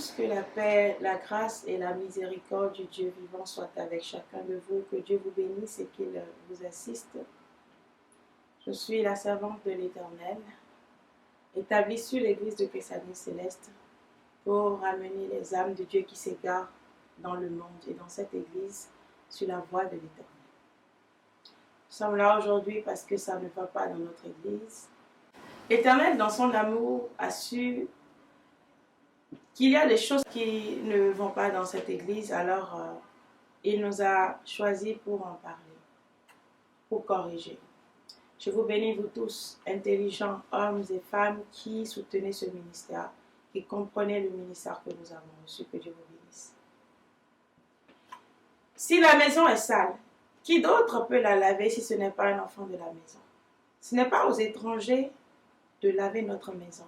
tous, que la paix, la grâce et la miséricorde du Dieu vivant soient avec chacun de vous, que Dieu vous bénisse et qu'il vous assiste. Je suis la servante de l'Éternel, établie sur l'église de Christ-Avenue Céleste pour ramener les âmes de Dieu qui s'égarent dans le monde et dans cette église sur la voie de l'Éternel. Nous sommes là aujourd'hui parce que ça ne va pas dans notre église. L'Éternel, dans son amour, a su qu'il y a des choses qui ne vont pas dans cette église, alors il nous a choisis pour en parler, pour corriger. Je vous bénis, vous tous, intelligents, hommes et femmes qui soutenez ce ministère, qui comprenez le ministère que nous avons reçu, que Dieu vous bénisse. Si la maison est sale, qui d'autre peut la laver si ce n'est pas un enfant de la maison? Ce n'est pas aux étrangers de laver notre maison.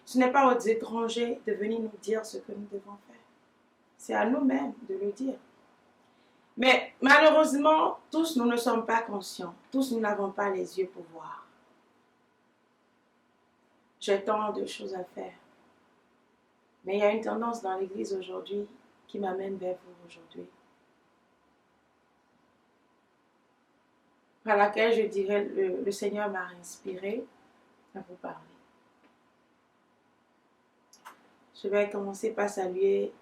Ce n'est pas aux étrangers de venir nous dire ce que nous devons faire. C'est à nous-mêmes de le dire. Mais malheureusement, tous nous ne sommes pas conscients. Tous nous n'avons pas les yeux pour voir. J'ai tant de choses à faire. Mais il y a une tendance dans l'Église aujourd'hui qui m'amène vers vous aujourd'hui, par laquelle je dirais le Seigneur m'a inspiré à vous parler. Je vais commencer par saluer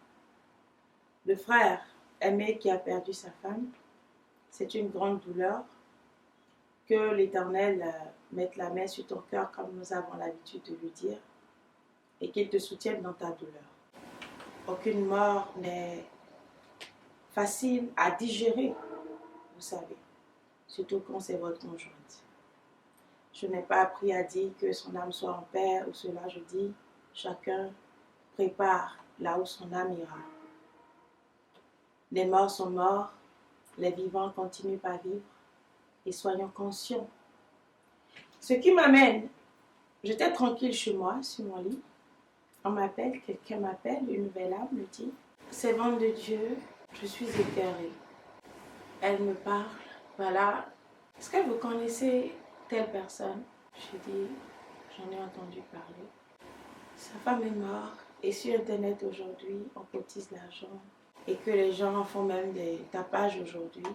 le frère aimé qui a perdu sa femme. C'est une grande douleur. Que l'Éternel mette la main sur ton cœur comme nous avons l'habitude de le dire et qu'il te soutienne dans ta douleur. Aucune mort n'est facile à digérer, vous savez, surtout quand c'est votre conjointe. Je n'ai pas appris à dire que son âme soit en paix ou cela, je dis chacun prépare là où son âme ira. Les morts sont morts, les vivants continuent à vivre et soyons conscients. Ce qui m'amène, j'étais tranquille chez moi, sur mon lit. Quelqu'un m'appelle, une nouvelle âme me dit, servante de Dieu, je suis écœurée. Elle me parle, voilà. Est-ce que vous connaissez telle personne? Je dis, j'en ai entendu parler. Sa femme est morte et sur Internet aujourd'hui, on cotise l'argent et que les gens font même des tapages aujourd'hui.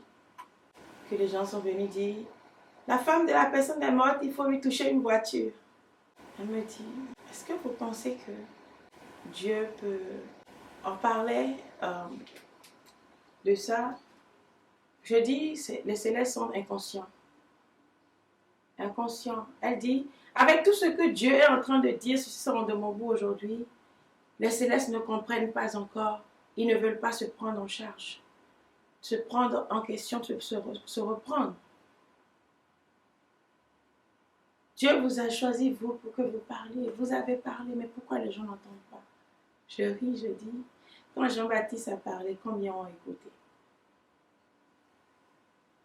Que les gens sont venus dire, la femme de la personne est morte, il faut lui toucher une voiture. Elle me dit, est-ce que vous pensez que Dieu peut en parler de ça? Je dis, les célestes sont inconscients. Inconscients. Elle dit, avec tout ce que Dieu est en train de dire sur ce de mon bout aujourd'hui, les célestes ne comprennent pas encore. Ils ne veulent pas se prendre en charge, se prendre en question, se reprendre. Dieu vous a choisi, vous, pour que vous parliez. Vous avez parlé, mais pourquoi les gens n'entendent pas? Je ris, je dis, quand Jean-Baptiste a parlé, combien ont écouté?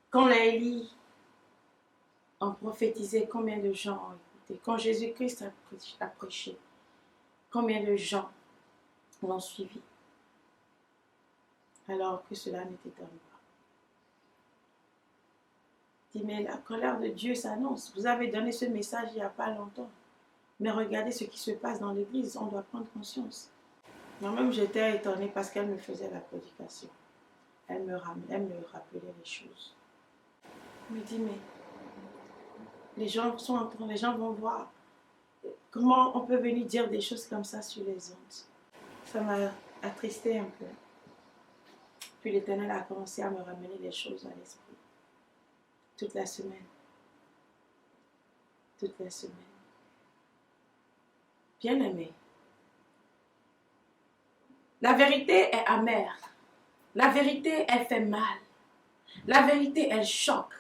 Quand Élie a prophétisé, combien de gens ont écouté? Quand Jésus-Christ a prêché, combien de gens l'ont suivi? Alors que cela ne t'étonne pas. Dis, mais la colère de Dieu s'annonce. Vous avez donné ce message il n'y a pas longtemps. Mais regardez ce qui se passe dans l'église, on doit prendre conscience. Moi-même, j'étais étonnée parce qu'elle me faisait la prédication. Elle me rappelait les choses. Elle me dit, mais les gens vont voir. Comment on peut venir dire des choses comme ça sur les ondes? Ça m'a attristée un peu. Puis l'Éternel a commencé à me ramener les choses à l'esprit. Toute la semaine. Toute la semaine. Bien-aimé, la vérité est amère. La vérité, elle fait mal. La vérité, elle choque.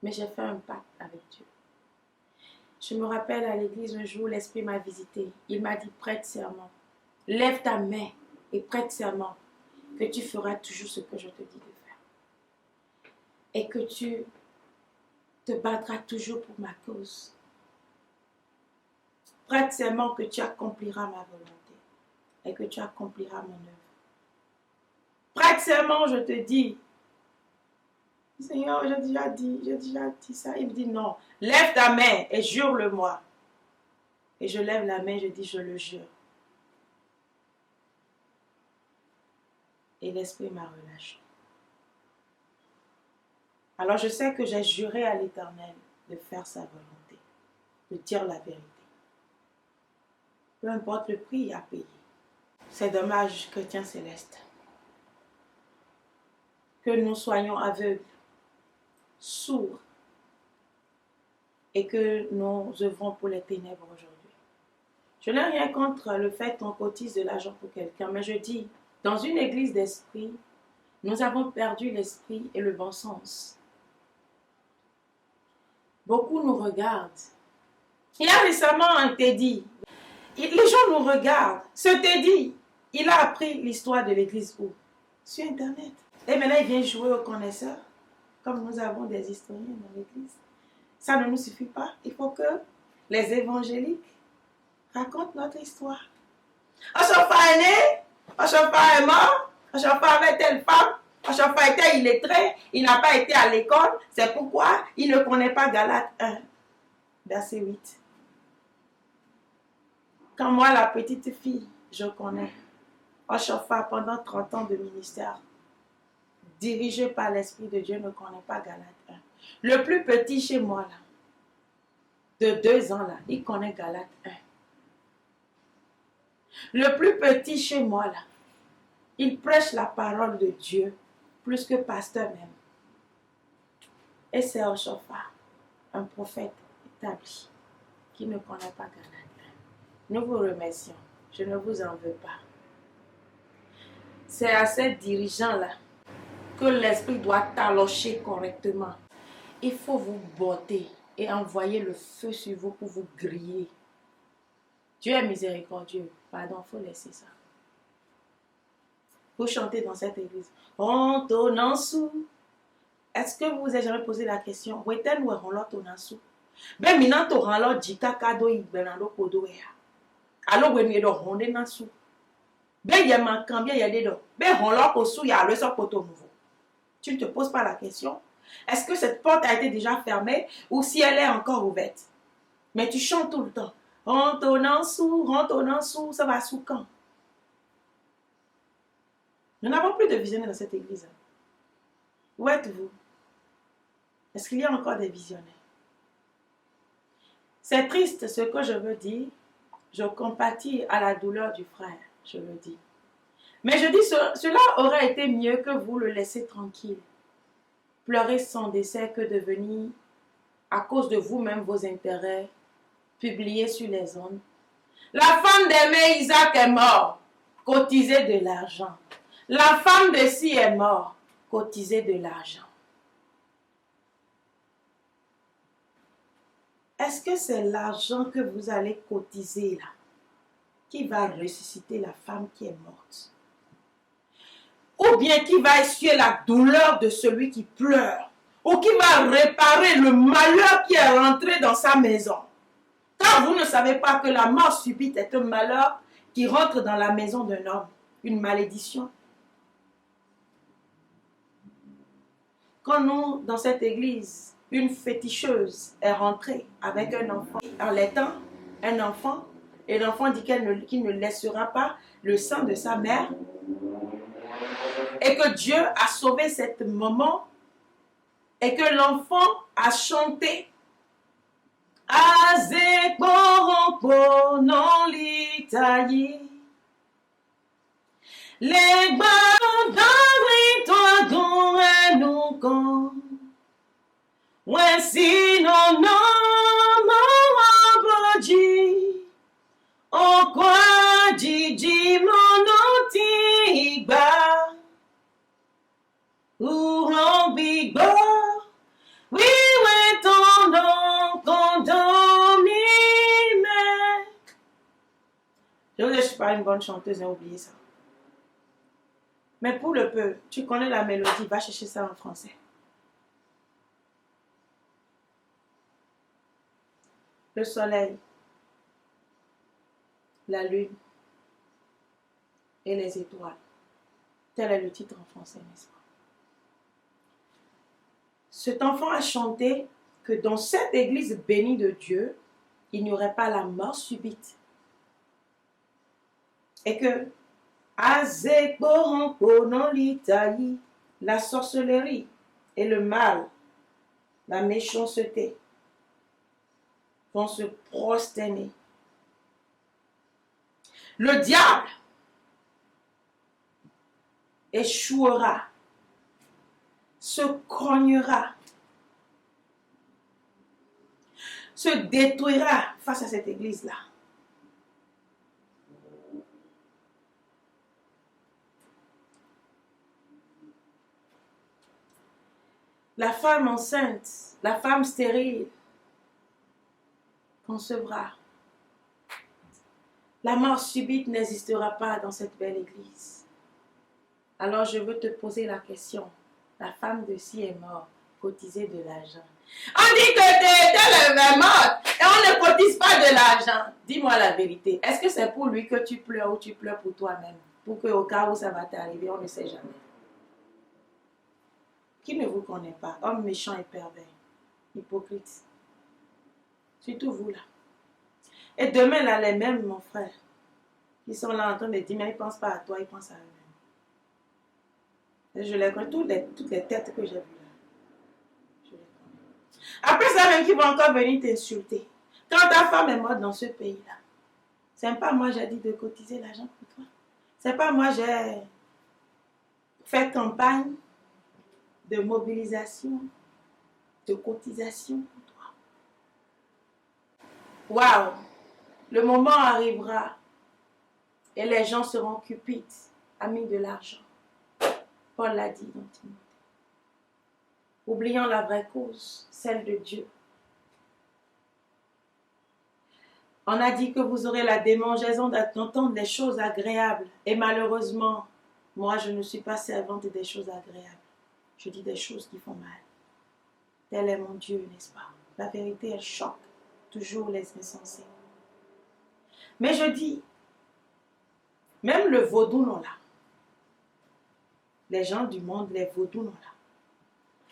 Mais j'ai fait un pacte avec Dieu. Je me rappelle à l'église un jour, l'Esprit m'a visité. Il m'a dit, prête serment. Lève ta main et prête serment que tu feras toujours ce que je te dis de faire. Et que tu te battras toujours pour ma cause. Prête serment que tu accompliras ma volonté et que tu accompliras mon œuvre. Prête serment, je te dis. Seigneur, j'ai déjà dit ça. Il me dit non, lève ta main et jure-le-moi. Et je lève la main, je dis je le jure. et l'esprit m'a relâché. Alors je sais que j'ai juré à l'Éternel de faire sa volonté, de dire la vérité. Peu importe le prix à payer. C'est dommage, chrétien céleste, que nous soyons aveugles, sourds, et que nous œuvrons pour les ténèbres aujourd'hui. Je n'ai rien contre le fait qu'on cotise de l'argent pour quelqu'un, mais je dis, dans une église d'esprit, nous avons perdu l'esprit et le bon sens. Beaucoup nous regardent. Il y a récemment un Teddy. Les gens nous regardent. Ce Teddy, il a appris l'histoire de l'église où? Sur Internet. Et maintenant, il vient jouer aux connaisseurs, comme nous avons des historiens dans l'église. Ça ne nous suffit pas. Il faut que les évangéliques racontent notre histoire. Achofa est né, Achofa est mort, Achofa avait telle femme, Achofa était illettré, il n'a pas été à l'école, c'est pourquoi il ne connaît pas Galates 1, verset 8. Quand moi, la petite fille, je connais Achofa pendant 30 ans de ministère, dirigé par l'Esprit de Dieu, ne connaît pas Galates 1. Le plus petit chez moi, là, de 2 ans, là, il connaît Galates 1. Le plus petit chez moi, là, il prêche la parole de Dieu plus que pasteur même. Et c'est Achofa, un prophète établi, qui ne connaît pas Galates 1. Nous vous remercions. Je ne vous en veux pas. C'est à ces dirigeants-là que l'esprit doit talocher correctement. Il faut vous botter et envoyer le feu sur vous pour vous griller. Dieu est miséricordieux. Pardon, il faut laisser ça. Vous chantez dans cette église. Hontonansou. Est-ce que vous vous êtes jamais posé la question? Où est-elle où on l'a tonansou? Ben maintenant to ran lo jika kado igbenando kodo ya. Alors when you do honde nansou. Ben y a man cambia y a des do. Ben on l'a kosu ya le so poto nouveau. Tu ne te poses pas la question. Est-ce que cette porte a été déjà fermée ou si elle est encore ouverte? Mais tu chantes tout le temps. Hontonansou, ça va sous quand? Nous n'avons plus de visionnaires dans cette église. Où êtes-vous? Est-ce qu'il y a encore des visionnaires? C'est triste ce que je veux dire. Je compatis à la douleur du frère, je le dis. Mais je dis, cela aurait été mieux que vous le laissez tranquille. Pleurer son décès que de venir, à cause de vous-même, vos intérêts, publier sur les ondes. La femme d'Aimé Isaac est morte, cotiser de l'argent. La femme de ci est morte, cotiser de l'argent. Est-ce que c'est l'argent que vous allez cotiser là qui va ressusciter la femme qui est morte? Ou bien qui va essuyer la douleur de celui qui pleure? Ou qui va réparer le malheur qui est rentré dans sa maison? Car vous ne savez pas que la mort subite est un malheur qui rentre dans la maison d'un homme, une malédiction. Quand nous, dans cette église, une féticheuse est rentrée avec un enfant, en laitant un enfant, et l'enfant dit qu'il ne laissera pas le sang de sa mère, et que Dieu a sauvé cette maman, et que l'enfant a chanté Azekborompo non l'Italie. Les ballons toi don et nous con. Ouais, si non, abodi. O quoi, Didi, mon otigba. Ou en bigbo. Oui, ouais, ton nom, condomine. Je ne suis pas une bonne chanteuse, j'ai oublié ça. Mais pour le peu, tu connais la mélodie, va chercher ça en français. Le soleil, la lune et les étoiles. Tel est le titre en français, n'est-ce pas? Cet enfant a chanté que dans cette église bénie de Dieu, il n'y aurait pas la mort subite. Et que, Azekboranko non l'Italie, la sorcellerie et le mal, la méchanceté vont se prosterner. Le diable échouera, se cognera, se détruira face à cette église-là. La femme enceinte, la femme stérile concevra. La mort subite n'existera pas dans cette belle église. Alors je veux te poser la question. La femme de ci est morte, cotiser de l'argent. On dit que telle est morte et on ne cotise pas de l'argent. Dis-moi la vérité. Est-ce que c'est pour lui que tu pleures ou tu pleures pour toi-même? Pour qu'au cas où ça va t'arriver, on ne sait jamais. Qui ne vous connaît pas? Homme méchant et pervers. Hypocrite. Surtout vous là. Et demain là, les mêmes, mon frère, qui sont là en train de dire, mais ils ne pensent pas à toi, ils pensent à eux-mêmes. Je les connais, toutes les têtes que j'ai vues là. Je les connais. Après ça, même qui vont encore venir t'insulter. Quand ta femme est morte dans ce pays-là, c'est pas moi j'ai dit de cotiser l'argent pour toi. C'est pas moi j'ai fait campagne de mobilisation, de cotisation pour toi. Waouh! Le moment arrivera et les gens seront cupides, amis de l'argent. Paul l'a dit dans Timothée. Oubliant la vraie cause, celle de Dieu. On a dit que vous aurez la démangeaison d'entendre des choses agréables. Et malheureusement, moi, je ne suis pas servante des choses agréables. Je dis des choses qui font mal. Tel est mon Dieu, n'est-ce pas? La vérité, elle choque toujours les insensés. Mais je dis, même le vaudou non là. Les gens du monde, les vaudous non là.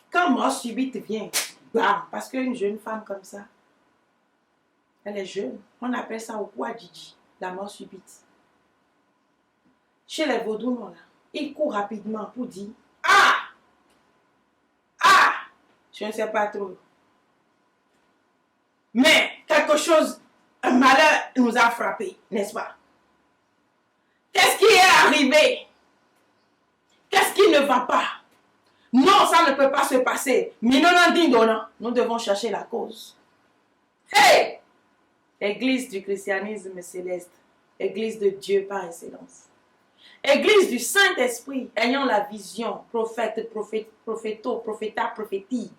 Quand mort subite vient, bam, parce qu'une jeune femme comme ça, elle est jeune. On appelle ça au Kouadjidji, la mort subite. Chez les vaudous non là, ils courent rapidement pour dire ah! Ah! Je ne sais pas trop. Mais quelque chose, un malheur nous a frappé, n'est-ce pas? Qu'est-ce qui est arrivé? Qu'est-ce qui ne va pas? Non, ça ne peut pas se passer. Nous devons chercher la cause. Hey! Église du christianisme céleste. Église de Dieu par excellence. Église du Saint-Esprit, ayant la vision, prophète, prophéto, prophéta, prophétie.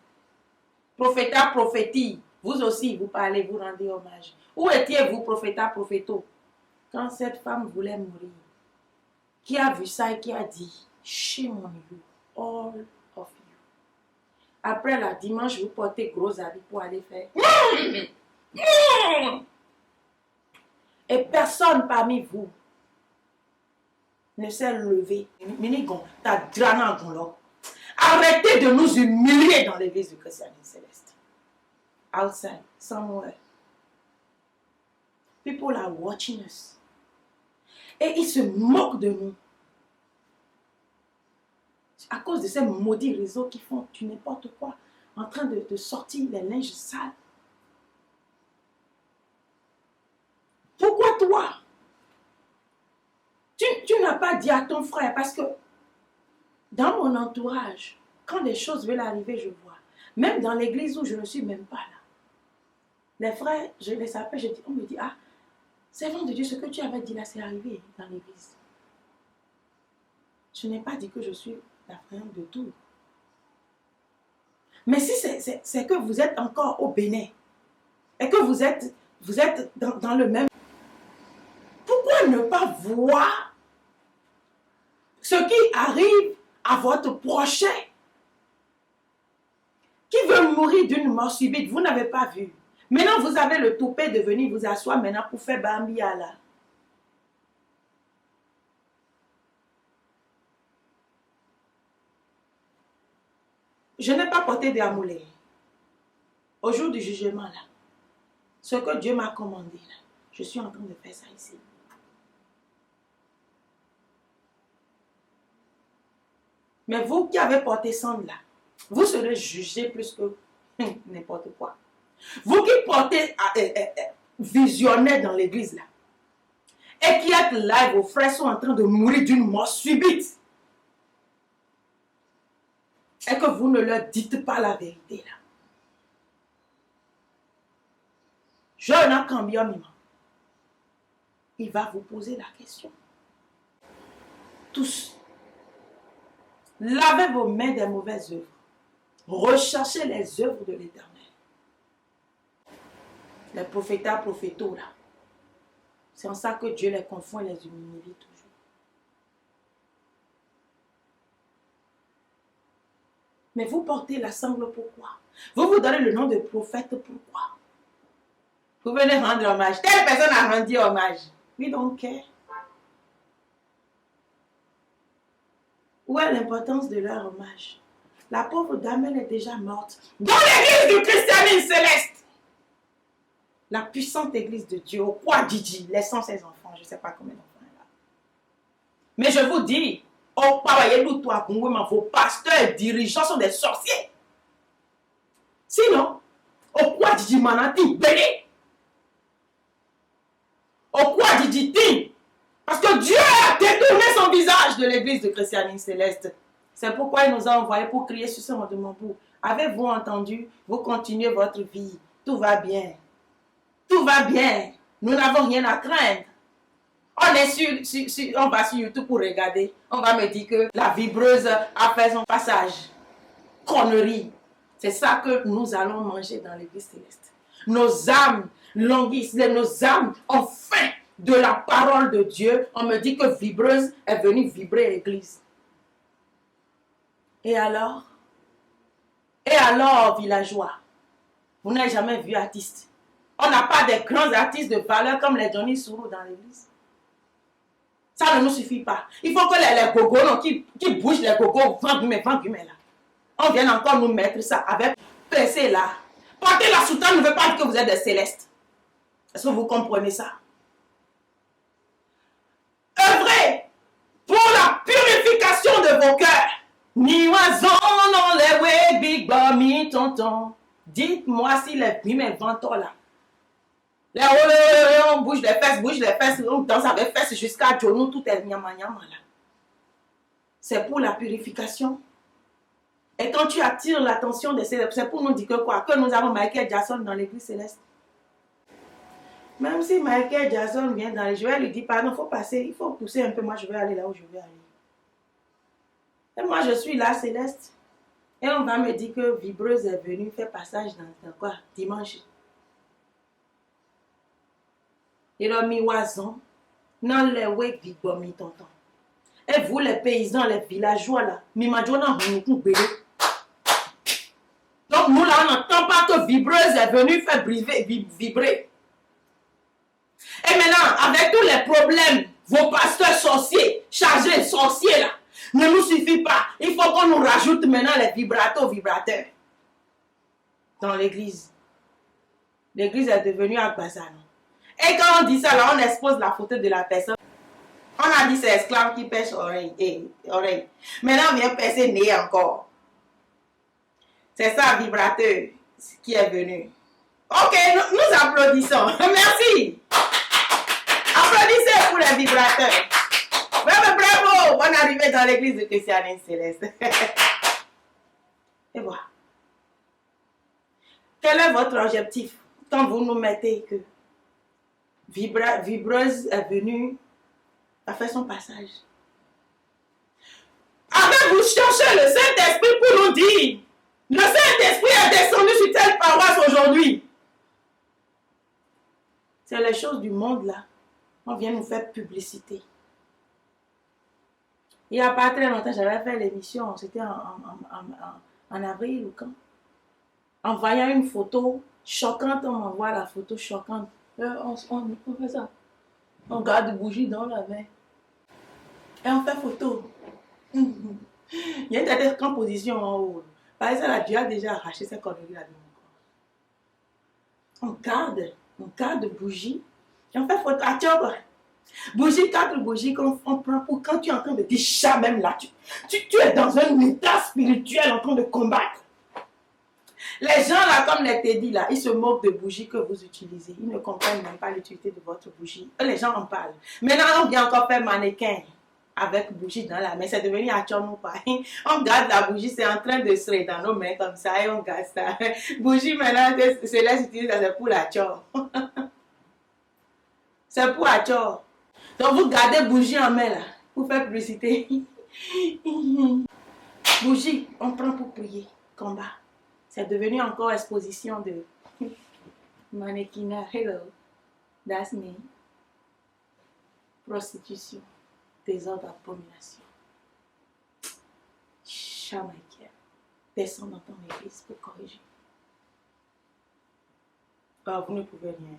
Prophéta, prophétie. Vous aussi, vous parlez, vous rendez hommage. Où étiez-vous, prophéta, prophéto? Quand cette femme voulait mourir, qui a vu ça et qui a dit, shame on you, all of you. Après la dimanche, vous portez gros habits pour aller faire. Et personne parmi vous ne s'est levé. Arrêtez de nous humilier dans l'église du christianisme céleste. Outside, somewhere. People are watching us. Et ils se moquent de nous. À cause de ces maudits réseaux qui font du n'importe quoi, en train de sortir les linges sales. Pourquoi toi? Tu n'as pas dit à ton frère, parce que dans mon entourage, quand des choses veulent arriver, je vois. Même dans l'église où je ne suis même pas là. Les frères, je les appelle, on me dit, ah, servant de Dieu, ce que tu avais dit là, c'est arrivé dans l'église. Je n'ai pas dit que je suis la frère de tout. Mais si c'est que vous êtes encore au Bénin et que vous êtes dans le même... Pourquoi ne pas voir ce qui arrive à votre prochain qui veut mourir d'une mort subite? Vous n'avez pas vu. Maintenant, vous avez le toupet de venir vous asseoir maintenant pour faire Bambia là. Je n'ai pas porté de amoulé. Au jour du jugement là, ce que Dieu m'a commandé là, je suis en train de faire ça ici. Mais vous qui avez porté sang là, vous serez jugé plus que n'importe quoi. Vous qui portez visionnaire dans l'église là, et qui êtes là, vos frères sont en train de mourir d'une mort subite, et que vous ne leur dites pas la vérité là. Jeune Cambion, il va vous poser la question. Tous, lavez vos mains des mauvaises œuvres. Recherchez les œuvres de l'Éternel. Les prophétas, prophétos là. C'est en ça que Dieu les confond et les humilie toujours. Mais vous portez la sangle pourquoi? Vous vous donnez le nom de prophète pourquoi? Vous venez rendre hommage. Telle personne a rendu hommage. We don't care. Où est l'importance de leur hommage? La pauvre dame, elle est déjà morte dans l'église du christianisme céleste. La puissante église de Dieu, au roi Didi, laissant ses enfants, je ne sais pas combien d'enfants elle a. Mais je vous dis, au toi, vos pasteurs et dirigeants sont des sorciers. Sinon, au roi Didi Manati, béni. Au roi Didi Ti, parce que Dieu a détourné son visage de l'église du christianisme céleste. C'est pourquoi il nous a envoyés pour crier sur ce monde de mon bout. Avez-vous entendu? Vous continuez votre vie. Tout va bien. Tout va bien. Nous n'avons rien à craindre. On va sur YouTube pour regarder. On va me dire que la vibreuse a fait son passage. Connerie. C'est ça que nous allons manger dans l'église céleste. Nos âmes languissent. Nos âmes ont faim de la parole de Dieu. On me dit que vibreuse est venue vibrer l'église. Et alors, villageois, vous n'avez jamais vu artiste. On n'a pas des grands artistes de valeur comme les Johnny Sourou dans l'église. Ça ne nous suffit pas. Il faut que les gogos qui bougent les gogos, vendent là. On vient encore nous mettre ça avec PC là. Porter la soutane ne veut pas dire que vous êtes des célestes. Est-ce que vous comprenez ça? Œuvrez pour la purification de vos cœurs. Ni oiseau non les way big bami tonton. Dites-moi si les mes ventons là. On bouge les fesses, on danse avec fesses jusqu'à Jonou, tout est nyama nyama là. C'est pour la purification. Et quand tu attires l'attention de ces, c'est pour nous dire que quoi? Que nous avons Michael Jackson dans l'église céleste. Même si Michael Jackson vient dans les, je vais lui dire, pardon, il faut passer, il faut pousser un peu, moi je vais aller là où je vais aller. Et moi je suis là céleste. Et on va me dire que Vibreuse est venue faire passage dans quoi? Dimanche. Il a mis oison. Non, les wek mi tonton. Et vous, les paysans, les villageois, là, donc, nous, là, on n'entend pas que Vibreuse est venue faire vibrer. Et maintenant, avec tous les problèmes, vos pasteurs sorciers, chargés sorciers, là, ne nous suffit pas. Il faut qu'on nous rajoute maintenant les vibrateurs. Dans l'église. L'église est devenue un bazar. Et quand on dit ça, là, on expose la photo de la personne. On a dit c'est esclave qui pêche oreille. Maintenant, on vient percer nez encore. C'est ça, vibrateur, qui est venu. Ok, nous applaudissons. Merci. Applaudissez pour les vibrateurs. Bravo, bonne arrivée dans l'église de christianisme céleste. Et voilà. Quel est votre objectif quand vous nous mettez que Vibreuse est venue a fait son passage? Avez-vous cherché le Saint-Esprit pour nous dire? Le Saint-Esprit est descendu sur telle paroisse aujourd'hui. C'est les choses du monde là. On vient nous faire publicité. Il n'y a pas très longtemps, j'avais fait l'émission, c'était en avril ou quand. En voyant une photo choquante, on m'envoie la photo choquante. On fait ça. On garde bougie dans la main. Et on fait photo. Il y a une tête en position en haut. Par exemple, la Dieu a déjà arraché ses conneries là dedans. On garde bougie. Et on fait photo. Bougie, 4 bougies qu'on prend pour quand tu es en train de dire chat même là. Tu es dans un état spirituel en train de combattre. Les gens là, comme les Teddy là, ils se moquent de bougies que vous utilisez. Ils ne comprennent même pas l'utilité de votre bougie. Les gens en parlent. Maintenant, on vient encore faire mannequin avec bougie dans la main. C'est devenu à ou pas. On garde la bougie, c'est en train de se rester dans nos mains comme ça et on garde ça. Bougie maintenant, c'est là utilisé, c'est pour la chore. C'est pour la chore. Donc vous gardez bougie en main là, pour faire publicité. Bougie, on prend pour prier, combat. C'est devenu encore exposition de mannequinat. Hello, that's me. Prostitution, désordre, abomination. Chat Michael, descends dans ton église pour corriger. Alors, vous ne pouvez rien.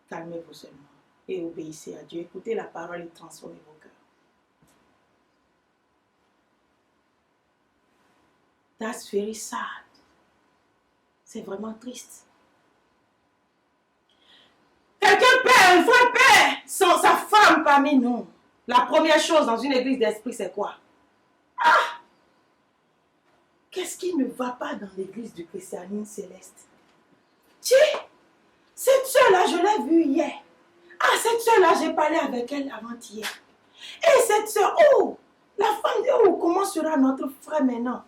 Calmez-vous seulement et obéissez à Dieu. Écoutez la parole et transformez vos cœurs. That's very sad. C'est vraiment triste. Quelqu'un perd, un vrai père, sans sa femme parmi nous. La première chose dans une église d'esprit, c'est quoi? Ah! Qu'est-ce qui ne va pas dans l'église du christianisme céleste? Tiens, cette soeur-là, je l'ai vue hier. Ah, cette soeur-là, j'ai parlé avec elle avant-hier. Et cette soeur, oh, la femme de, oh, comment sera notre frère maintenant?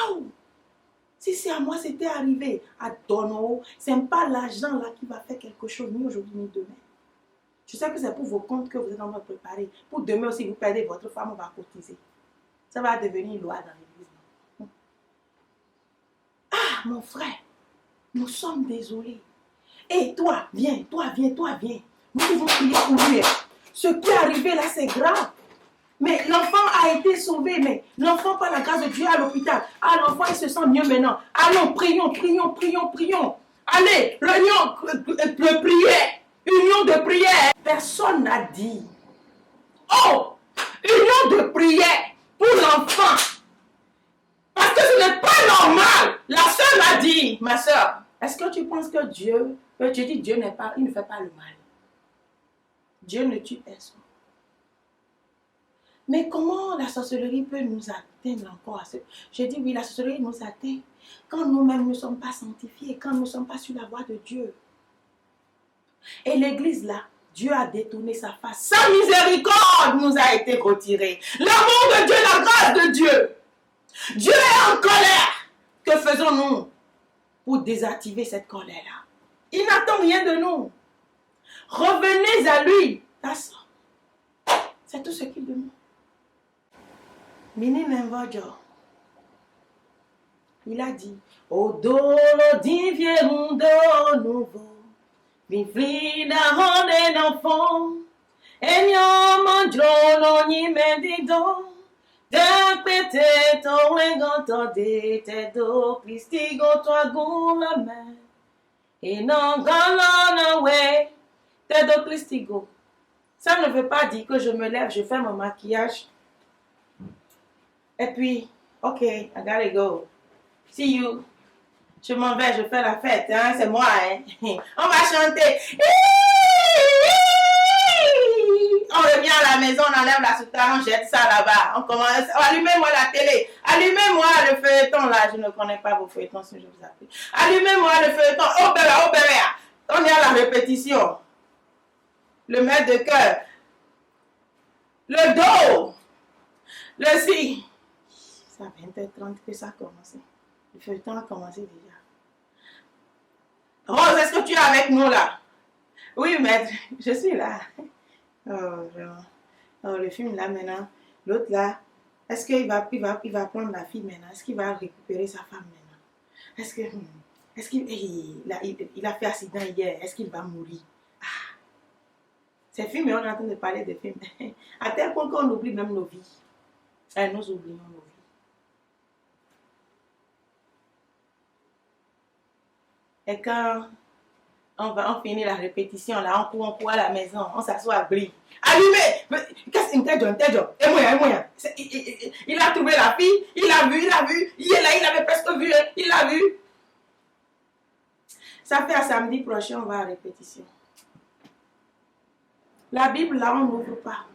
Oh, si c'est à moi, c'était arrivé. À Dono, ce n'est pas l'argent là qui va faire quelque chose, ni aujourd'hui, ni demain. Je sais que c'est pour vos comptes que vous êtes en train de préparer. Pour demain aussi, vous perdez votre femme, on va cotiser. Ça va devenir loi dans l'église. Ah, mon frère, nous sommes désolés. Et toi, viens, toi, viens, toi, viens. Nous devons prier pour lui. Ce qui est arrivé là, c'est grave. Mais l'enfant a été sauvé, mais l'enfant, par la grâce de Dieu, à l'hôpital. Ah, l'enfant, il se sent mieux maintenant. Allons, prions, prions, prions, prions. Allez, réunion de prière. Union de prière. Personne n'a dit. Oh, union de prière pour l'enfant. Parce que ce n'est pas normal. La soeur m'a dit, ma soeur, est-ce que tu penses que Dieu, Dieu n'est pas, il ne fait pas le mal. Dieu ne tue personne. Mais comment la sorcellerie peut nous atteindre encore? Je dis oui, la sorcellerie nous atteint quand nous-mêmes ne sommes pas sanctifiés, quand nous ne sommes pas sur la voie de Dieu. Et l'église là, Dieu a détourné sa face. Sa miséricorde nous a été retirée. L'amour de Dieu, la grâce de Dieu. Dieu est en colère. Que faisons-nous pour désactiver cette colère-là? Il n'attend rien de nous. Revenez à lui. C'est tout ce qu'il demande. Mini Membojo. Il a dit, Odolo divierundo nouveau. Vifrida honde n'enfant. Enyo mandrolo ni mendido. D'un pété ton enganto de te do. Christigo toi gon la main. Et non galon away. Te do Christigo. Ça ne veut pas dire que je me lève, je fais mon maquillage. Et puis, ok, I gotta go. See you. Je m'en vais, je fais la fête, hein, c'est moi, hein. On va chanter. On revient à la maison, on enlève la soutane, on jette ça là-bas. On commence, allumez-moi la télé, allumez-moi le feuilleton là. Je ne connais pas vos feuilletons si je vous appelle. Allumez-moi le feuilleton. Oh bébé. On est à la répétition. Le maître de cœur. Le do. Le si. C'est à 20h30 que ça a commencé. Le feuilleton a commencé déjà. Rose, est-ce que tu es avec nous là? Oui, maître, je suis là. Oh, le film là maintenant. L'autre là, est-ce qu'il va prendre la fille maintenant? Est-ce qu'il va récupérer sa femme maintenant? Est-ce qu'il a fait accident hier? Est-ce qu'il va mourir? Ah, ces films, on est en train de parler de films. À tel point qu'on oublie même nos vies. Nous oublions nos vies. Et quand on finit la répétition, là, on court à la maison, on s'assoit à brille. Allumez! Qu'est-ce qu'il job? Et moi. Il a trouvé la fille, il a vu. Il est là, il avait presque vu, il a vu. Ça fait à samedi prochain, on va à répétition. La Bible, là, on n'ouvre pas.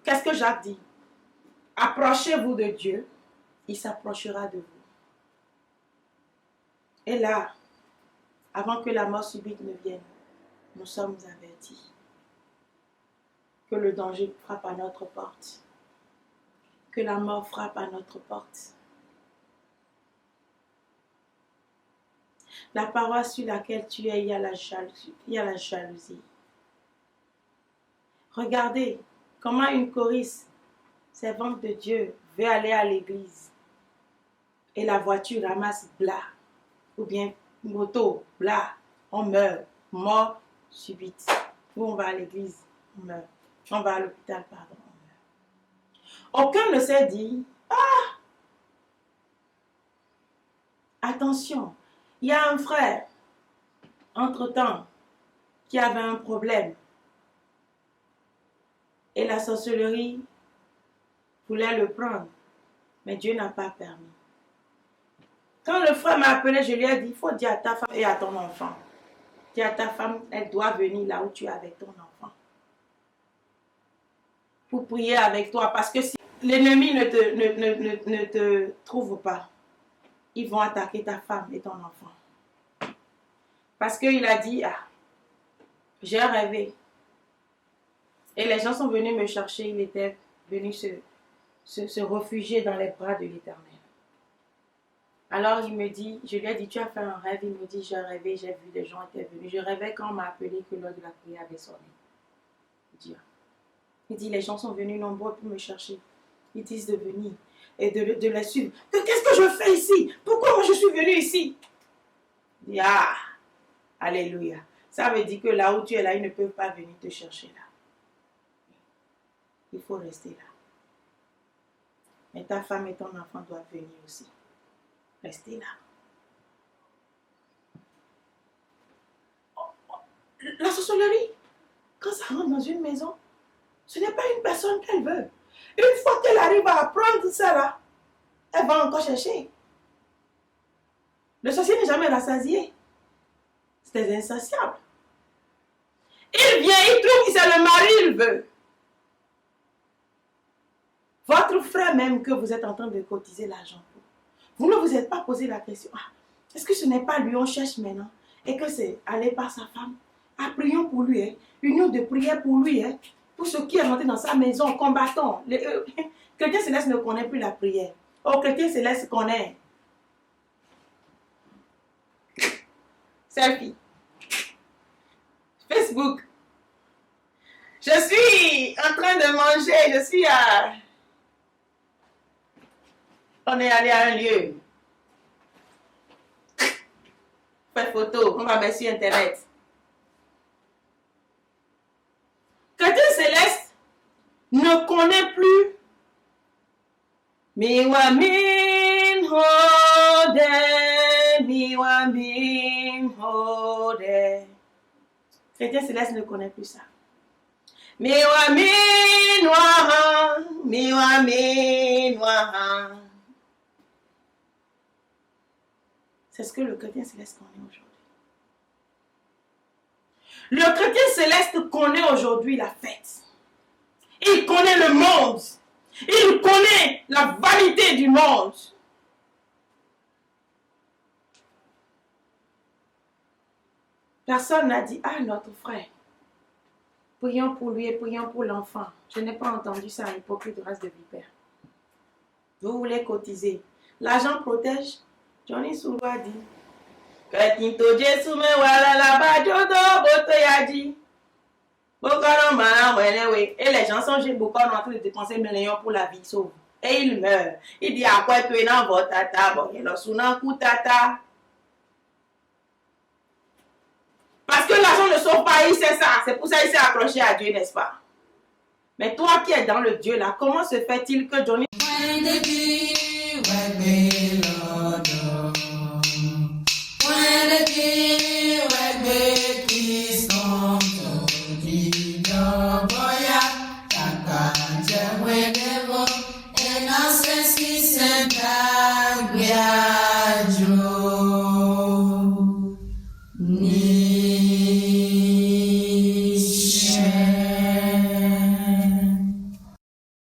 Qu'est-ce que Jacques dit? Approchez-vous de Dieu, il s'approchera de vous. Et là, avant que la mort subite ne vienne, nous sommes avertis que le danger frappe à notre porte, que la mort frappe à notre porte. La paroisse sur laquelle tu es, il y a la jalousie. Regardez comment une choriste, servante de Dieu, veut aller à l'église et la voiture ramasse bla, ou bien moto, bla, on meurt, mort subite. Ou on va à l'église, on meurt. On va à l'hôpital, pardon, on meurt. Aucun ne s'est dit, attention, il y a un frère, entre-temps, qui avait un problème. Et la sorcellerie voulait le prendre. Mais Dieu n'a pas permis. Quand le frère m'a appelé, je lui ai dit, il faut dire à ta femme et à ton enfant. Dis à ta femme, elle doit venir là où tu es avec ton enfant. Pour prier avec toi. Parce que si l'ennemi ne te trouve pas, ils vont attaquer ta femme et ton enfant. Parce qu'il a dit, j'ai rêvé. Et les gens sont venus me chercher, il était venu se réfugier dans les bras de l'Éternel. Alors il me dit, je lui ai dit, tu as fait un rêve? Il me dit, j'ai rêvé, j'ai vu des gens étaient venus. Je rêvais quand on m'a appelé que l'heure de la prière avait sonné. Il dit, les gens sont venus nombreux pour me chercher. Ils disent de venir et de les suivre. Qu'est-ce que je fais ici? Pourquoi moi je suis venu ici? Il dit, alléluia. Ça veut dire que là où tu es là, ils ne peuvent pas venir te chercher là. Il faut rester là. Mais ta femme et ton enfant doivent venir aussi. Restez là. La sorcellerie, quand ça rentre dans une maison, ce n'est pas une personne qu'elle veut. Une fois qu'elle arrive à apprendre ça là, elle va encore chercher. Le sorcier n'est jamais rassasié. C'est insatiable. Il vient, il trouve que c'est le mari, il veut. Votre frère même que vous êtes en train de cotiser l'argent pour, vous ne vous êtes pas posé la question, est-ce que ce n'est pas lui on cherche maintenant et que c'est aller par sa femme? Prions pour lui, union de prière pour lui, pour ceux qui est rentré dans sa maison, combattons. Chrétien céleste ne connaît plus la prière. Chrétien céleste connaît. Selfie. Facebook. Je suis en train de manger, je suis à... On est allé à un lieu. Fait photo, on va mettre sur internet. Chrétien céleste ne connaît plus Miwa min hode, miwa min hode. Chrétien céleste ne connaît plus ça. Miwa min waha, miwa min waha. C'est ce que le chrétien céleste connaît aujourd'hui. Le chrétien céleste connaît aujourd'hui la fête. Il connaît le monde. Il connaît la vanité du monde. Personne n'a dit, notre frère, prions pour lui et prions pour l'enfant. Je n'ai pas entendu ça, hypocrite de race de vipère. Vous voulez cotiser. L'argent protège. Johnny Soulou a dit, et les gens sont beaucoup en train de dépenser millions pour la vie sauve. Et il meurt. Il dit à quoi tu es dans votre tata? Bon, il est sous un tata. Parce que l'argent ne sauve pas, il sait ça. C'est pour ça qu'il s'est accroché à Dieu, n'est-ce pas? Mais toi qui es dans le Dieu là, comment se fait-il que Johnny... When the